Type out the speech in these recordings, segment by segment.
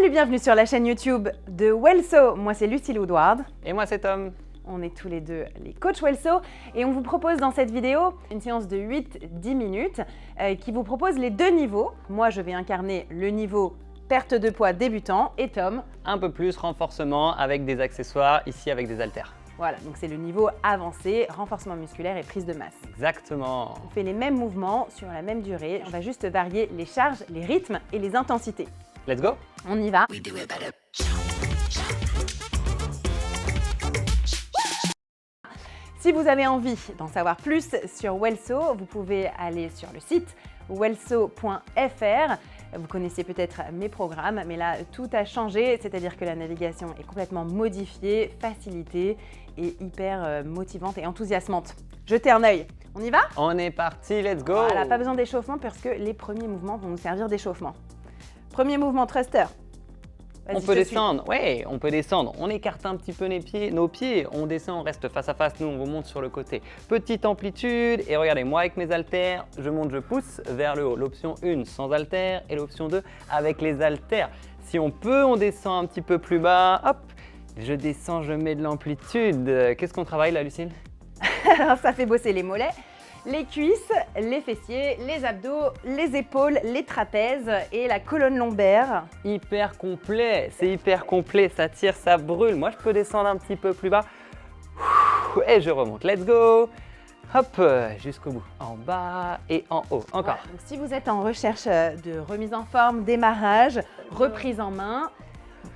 Salut, bienvenue sur la chaîne YouTube de Welso. Moi c'est Lucille Woodward. Et moi c'est Tom. On est tous les deux les coachs Welso et on vous propose dans cette vidéo une séance de 8-10 minutes qui vous propose les deux niveaux. Moi je vais incarner le niveau perte de poids débutant et Tom un peu plus renforcement avec des accessoires, ici avec des haltères. Voilà, donc c'est le niveau avancé, renforcement musculaire et prise de masse. Exactement. On fait les mêmes mouvements sur la même durée. On va juste varier les charges, les rythmes et les intensités. Let's go. On y va. Si vous avez envie d'en savoir plus sur Welso, vous pouvez aller sur le site welso.fr. Vous connaissez peut-être mes programmes, mais là, tout a changé, c'est-à-dire que la navigation est complètement modifiée, facilitée et hyper motivante et enthousiasmante. Jetez un œil. On y va? On est parti, let's go. Voilà, pas besoin d'échauffement parce que les premiers mouvements vont nous servir d'échauffement. Premier mouvement, thruster. On peut descendre, ouais, on peut descendre. On écarte un petit peu nos pieds, on descend, on reste face à face, nous on vous monte sur le côté. Petite amplitude, et regardez, moi avec mes haltères, je monte, je pousse vers le haut. L'option 1 sans haltères et l'option 2 avec les haltères. Si on peut, on descend un petit peu plus bas, hop, je descends, je mets de l'amplitude. Qu'est-ce qu'on travaille là, Lucille? Alors ça fait bosser les mollets, les cuisses, les fessiers, les abdos, les épaules, les trapèzes et la colonne lombaire. Hyper complet, c'est hyper complet, ça tire, ça brûle. Moi, je peux descendre un petit peu plus bas et je remonte. Let's go. Hop, jusqu'au bout. En bas et en haut. Encore. Voilà, donc si vous êtes en recherche de remise en forme, démarrage, reprise en main,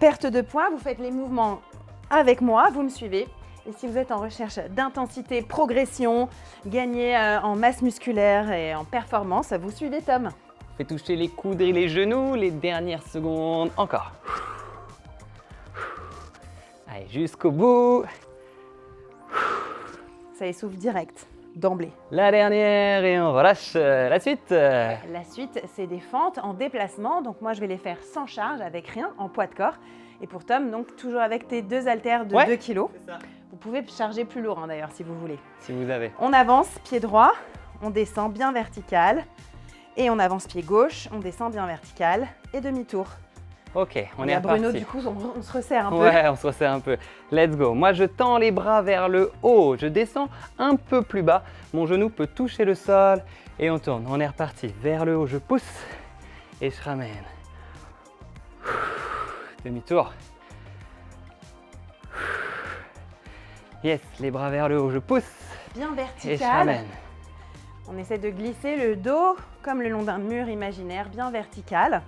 perte de poids, vous faites les mouvements avec moi, vous me suivez. Et si vous êtes en recherche d'intensité, progression, gagner en masse musculaire et en performance, vous suivez Tom. Faites toucher les coudes et les genoux, les dernières secondes. Encore. Allez, jusqu'au bout. Ça essouffle direct, d'emblée. La dernière et on relâche la suite. La suite, c'est des fentes en déplacement. Donc moi, je vais les faire sans charge, avec rien, en poids de corps. Et pour Tom, donc toujours avec tes deux haltères de 2 kg. Vous pouvez charger plus lourd d'ailleurs si vous voulez. Si vous avez. On avance pied droit, on descend bien vertical. Et on avance pied gauche, on descend bien vertical et demi-tour. Ok, on est Bruno, reparti. du coup, on se resserre un peu. Ouais, on se resserre un peu. Let's go. Moi, je tends les bras vers le haut. Je descends un peu plus bas. Mon genou peut toucher le sol. Et on tourne. On est reparti. Vers le haut, je pousse. Et je ramène. Demi-tour. Yes, les bras vers le haut, je pousse. Bien Et je ramène. vertical. On essaie de glisser le dos comme le long d'un mur imaginaire, bien vertical.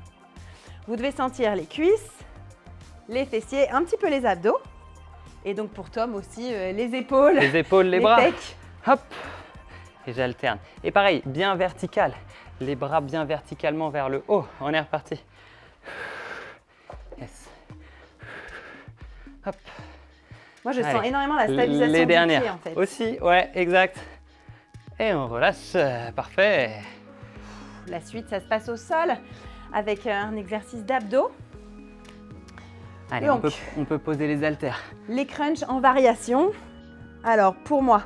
Vous devez sentir les cuisses, les fessiers, un petit peu les abdos. Et donc pour Tom aussi, les épaules, Les épaules, les bras. pecs. Hop. Et j'alterne. Et pareil, bien vertical. Les bras bien verticalement vers le haut. On est reparti. Yes. Hop. Moi, je sens Allez. énormément la stabilisation Les du dernières pied, en fait. aussi, ouais, exact. Et on relâche, parfait. La suite, ça se passe au sol avec un exercice d'abdos. Allez, Et on peut poser les haltères. Les crunchs en variation. Alors, pour moi,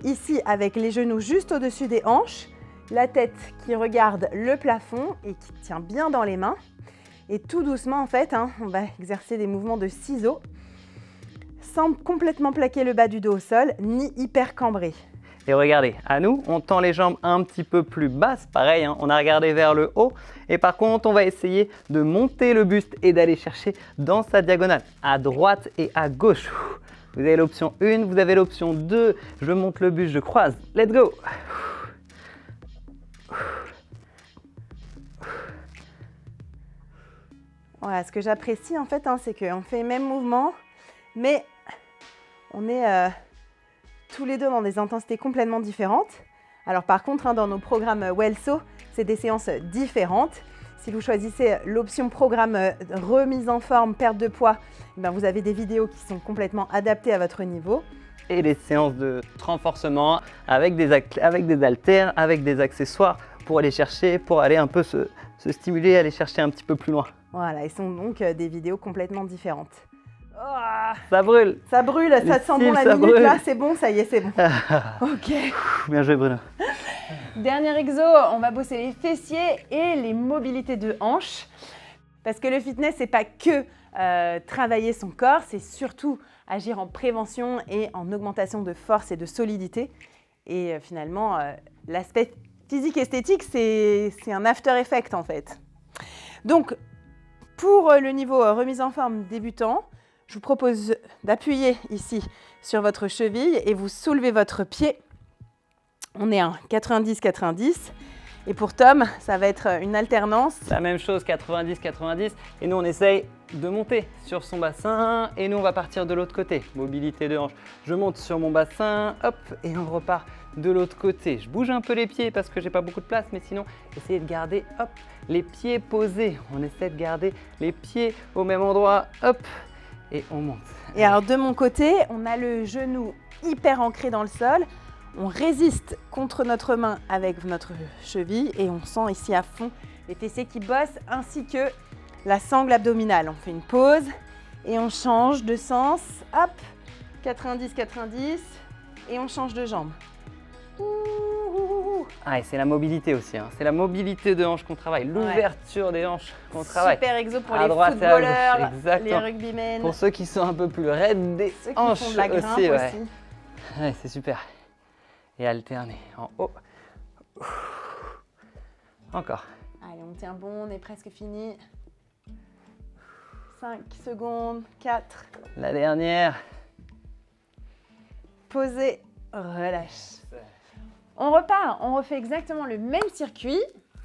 ici, avec les genoux juste au-dessus des hanches, la tête qui regarde le plafond et qui tient bien dans les mains. Et tout doucement, en fait, on va exercer des mouvements de ciseaux sans complètement plaquer le bas du dos au sol, ni hyper cambré. Et regardez, à nous, on tend les jambes un petit peu plus basses. Pareil, on a regardé vers le haut. Et par contre, on va essayer de monter le buste et d'aller chercher dans sa diagonale, à droite et à gauche. Vous avez l'option 1, vous avez l'option 2. Je monte le buste, je croise. Let's go! Voilà, ce que j'apprécie en fait, c'est qu'on fait le même mouvement, mais on est tous les deux dans des intensités complètement différentes. Alors par contre, dans nos programmes Welso, c'est des séances différentes. Si vous choisissez l'option programme remise en forme, perte de poids, vous avez des vidéos qui sont complètement adaptées à votre niveau. Et les séances de renforcement avec des haltères, avec des accessoires pour aller chercher, pour aller un peu se stimuler, aller chercher un petit peu plus loin. Voilà, ils sont donc des vidéos complètement différentes. Oh, ça brûle. Ça brûle, ça sent bon la minute brûle. Là, c'est bon, ça y est, c'est bon. Ok. Bien joué Bruno. Dernier exo, on va bosser les fessiers et les mobilités de hanches. Parce que le fitness, c'est pas que travailler son corps, c'est surtout agir en prévention et en augmentation de force et de solidité. Et finalement, l'aspect physique esthétique, c'est un after effect en fait. Donc, pour le niveau remise en forme débutant, je vous propose d'appuyer ici sur votre cheville et vous soulevez votre pied. On est en 90-90. Et pour Tom, ça va être une alternance. La même chose, 90-90. Et nous, on essaye de monter sur son bassin. Et nous, on va partir de l'autre côté. Mobilité de hanche. Je monte sur mon bassin, hop, et on repart de l'autre côté. Je bouge un peu les pieds parce que j'ai pas beaucoup de place, mais sinon, essayez de garder, hop, les pieds posés. On essaie de garder les pieds au même endroit, hop, et on monte. Et alors, de mon côté, on a le genou hyper ancré dans le sol. On résiste contre notre main avec notre cheville et on sent ici à fond les fessiers qui bossent ainsi que la sangle abdominale. On fait une pause et on change de sens. Hop, 90-90 et on change de jambe. Ah, et c'est la mobilité aussi, hein. C'est la mobilité de hanches qu'on travaille, l'ouverture des hanches qu'on travaille. Super exo pour à les droite footballeurs, et les rugbymen. Pour ceux qui sont un peu plus raides des ceux qui hanches font de la grimpe aussi. aussi. C'est super. Et alterner en haut. Encore. Allez, on tient bon, on est presque fini. 5 secondes, 4. La dernière. Posez, relâche. On repart, on refait exactement le même circuit,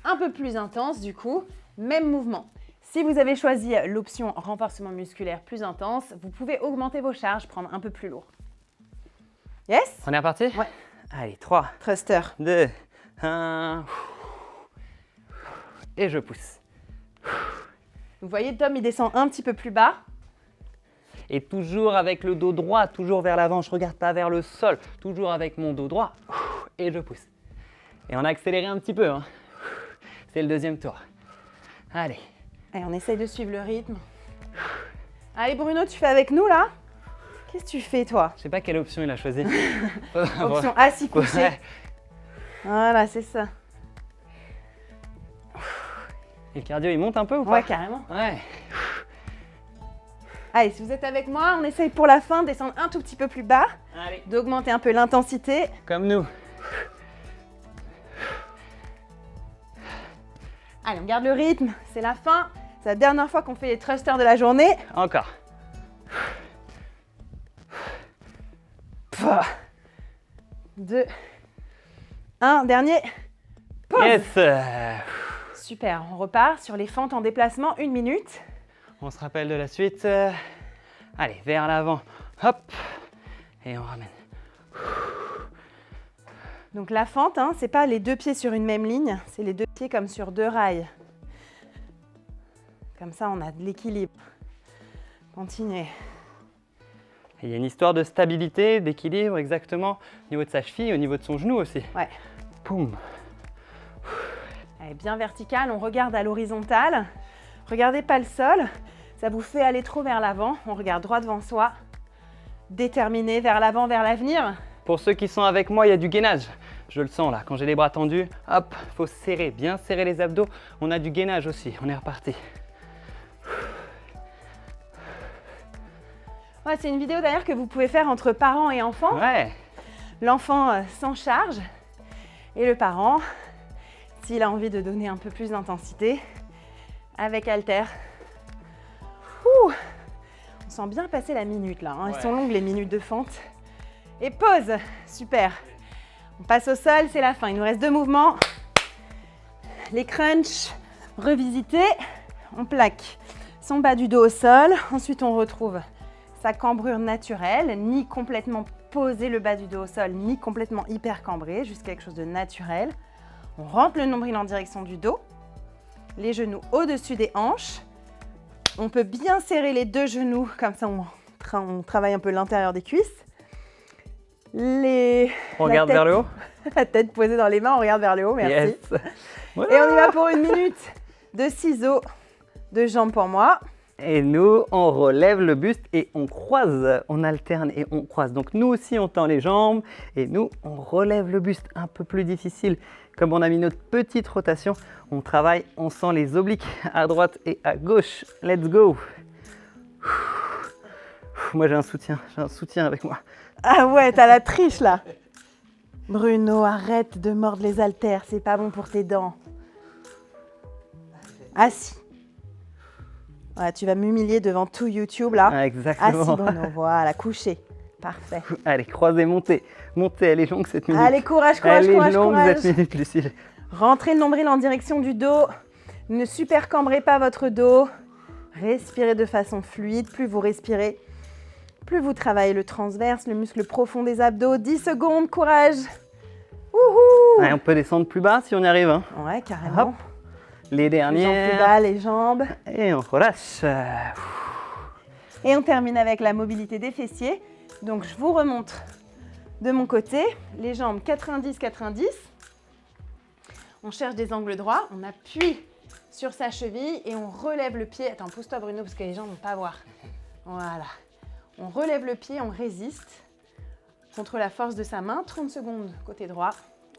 un peu plus intense du coup, même mouvement. Si vous avez choisi l'option renforcement musculaire plus intense, vous pouvez augmenter vos charges, prendre un peu plus lourd. Yes? On est reparti? Ouais. Allez, 3, Thruster. 2, 1. Et je pousse. Vous voyez, Tom, il descend un petit peu plus bas. Et toujours avec le dos droit, toujours vers l'avant. Je ne regarde pas vers le sol. Toujours avec mon dos droit. Et je pousse. Et on a accéléré un petit peu, hein. C'est le deuxième tour. Allez. Allez, on essaye de suivre le rythme. Allez, Bruno, tu fais avec nous, là? Qu'est-ce que tu fais, toi? Je sais pas quelle option il a choisi. Option assis couché. Ouais. Voilà, c'est ça. Et le cardio, il monte un peu ou pas? Ouais, carrément. Ouais. Allez, si vous êtes avec moi, on essaye pour la fin de descendre un tout petit peu plus bas, Allez. d'augmenter un peu l'intensité. Comme nous. Allez, on garde le rythme, c'est la fin. C'est la dernière fois qu'on fait les thrusters de la journée. Encore. 2, 1, dernier. Pause. Yes. Super, on repart sur les fentes en déplacement, 1 minute. On se rappelle de la suite. Allez, vers l'avant. Hop. Et on ramène. Donc la fente, hein, c'est pas les deux pieds sur une même ligne, c'est les deux pieds comme sur 2 rails. Comme ça, on a de l'équilibre. Continuez. Il y a une histoire de stabilité, d'équilibre exactement au niveau de sa cheville, au niveau de son genou aussi. Ouais. Poum. Allez, bien vertical, on regarde à l'horizontale. Regardez pas le sol, ça vous fait aller trop vers l'avant. On regarde droit devant soi, déterminé vers l'avant, vers l'avenir. Pour ceux qui sont avec moi, il y a du gainage. Je le sens là, quand j'ai les bras tendus, hop, faut serrer, bien serrer les abdos. On a du gainage aussi, on est reparti. Ouais, c'est une vidéo d'ailleurs que vous pouvez faire entre parents et enfants. Ouais. L'enfant s'en charge et le parent, s'il a envie de donner un peu plus d'intensité, avec halter. Ouh, on sent bien passer la minute là, hein. Elles sont longues les minutes de fente. Et pause, super. On passe au sol, c'est la fin. Il nous reste 2 mouvements. Les crunchs, revisiter. On plaque son bas du dos au sol. Ensuite, on retrouve sa cambrure naturelle, ni complètement poser le bas du dos au sol, ni complètement hyper cambré, juste quelque chose de naturel. On rentre le nombril en direction du dos, les genoux au-dessus des hanches. On peut bien serrer les 2 genoux, comme ça on travaille un peu l'intérieur des cuisses. On regarde vers le haut. La tête posée dans les mains, on regarde vers le haut, merci. Yes. Voilà. Et on y va pour 1 minute de ciseaux, de jambes pour moi. Et nous, on relève le buste et on croise, on alterne et on croise. Donc nous aussi, on tend les jambes et nous, on relève le buste. Un peu plus difficile Comme on a mis notre petite rotation, on travaille, on sent les obliques à droite et à gauche. Let's go. Moi j'ai un soutien avec moi. Ah ouais, t'as la triche là. Bruno, arrête de mordre les haltères, c'est pas bon pour tes dents. Assis. Voilà, tu vas m'humilier devant tout YouTube là. Ah, exactement. Assis Bruno, voilà, couché. Parfait. Allez, croisez, montez. Montez, elle est longue cette minute. Allez, courage, courage, elle courage, est longue courage. cette minute, Lucille. Rentrez le nombril en direction du dos. Ne supercambrez pas votre dos. Respirez de façon fluide. Plus vous respirez, plus vous travaillez le transverse, le muscle profond des abdos. 10 secondes, courage. Wouhou! Allez, on peut descendre plus bas si on y arrive. Hein. Ouais, carrément. Hop. Les Les jambes plus dernières. bas, les jambes. Et on relâche. Et on termine avec la mobilité des fessiers. Donc, je vous remonte de mon côté. Les jambes 90-90. On cherche des angles droits. On appuie sur sa cheville et on relève le pied. Attends, pousse-toi Bruno parce que les gens ne vont pas voir. Voilà. On relève le pied, on résiste contre la force de sa main. 30 secondes côté droit.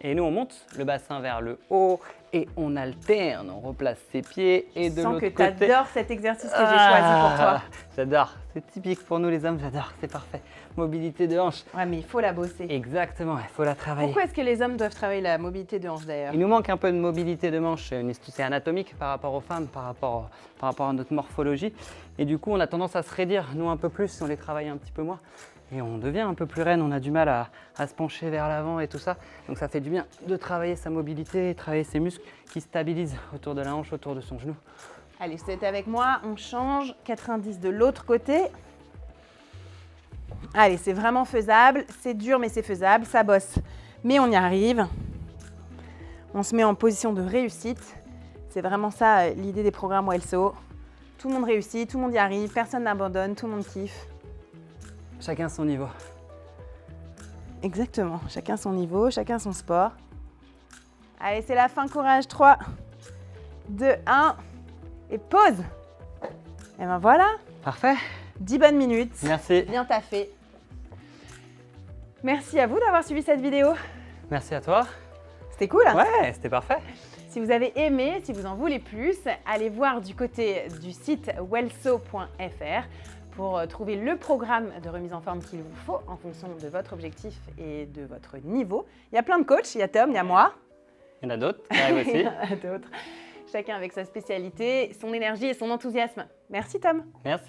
Et nous, on monte le bassin vers le haut et on alterne. On replace ses pieds et de Je sens l'autre que côté. tu adores cet exercice que j'ai choisi pour toi. J'adore. C'est typique pour nous les hommes, j'adore. C'est parfait. Mobilité de hanche. Ouais, mais il faut la bosser. Exactement, il faut la travailler. Pourquoi est-ce que les hommes doivent travailler la mobilité de hanche d'ailleurs? Il nous manque un peu de mobilité de manche, c'est anatomique par rapport aux femmes, par rapport à notre morphologie. Et du coup, on a tendance à se raidir, nous un peu plus, si on les travaille un petit peu moins. Et on devient un peu plus raide, on a du mal à se pencher vers l'avant et tout ça. Donc ça fait du bien de travailler sa mobilité, travailler ses muscles qui stabilisent autour de la hanche, autour de son genou. Allez, c'est avec moi, on change. 90 de l'autre côté. Allez, c'est vraiment faisable. C'est dur, mais c'est faisable. Ça bosse, mais on y arrive. On se met en position de réussite. C'est vraiment ça l'idée des programmes WellSo. Tout le monde réussit, tout le monde y arrive, personne n'abandonne, tout le monde kiffe. Chacun son niveau. Exactement, chacun son niveau, chacun son sport. Allez, c'est la fin, courage. 3, 2, 1 et pause. Et ben voilà, Parfait. 10 bonnes minutes. Merci. Bien taffé. Merci à vous d'avoir suivi cette vidéo. Merci à toi. C'était cool. Ouais, c'était parfait. Si vous avez aimé, si vous en voulez plus, allez voir du côté du site wellso.fr pour trouver le programme de remise en forme qu'il vous faut en fonction de votre objectif et de votre niveau. Il y a plein de coachs, il y a Tom, il y a moi. Il y en a d'autres qui arrivent Il y aussi. en a d'autres. Chacun avec sa spécialité, son énergie et son enthousiasme. Merci Tom. Merci.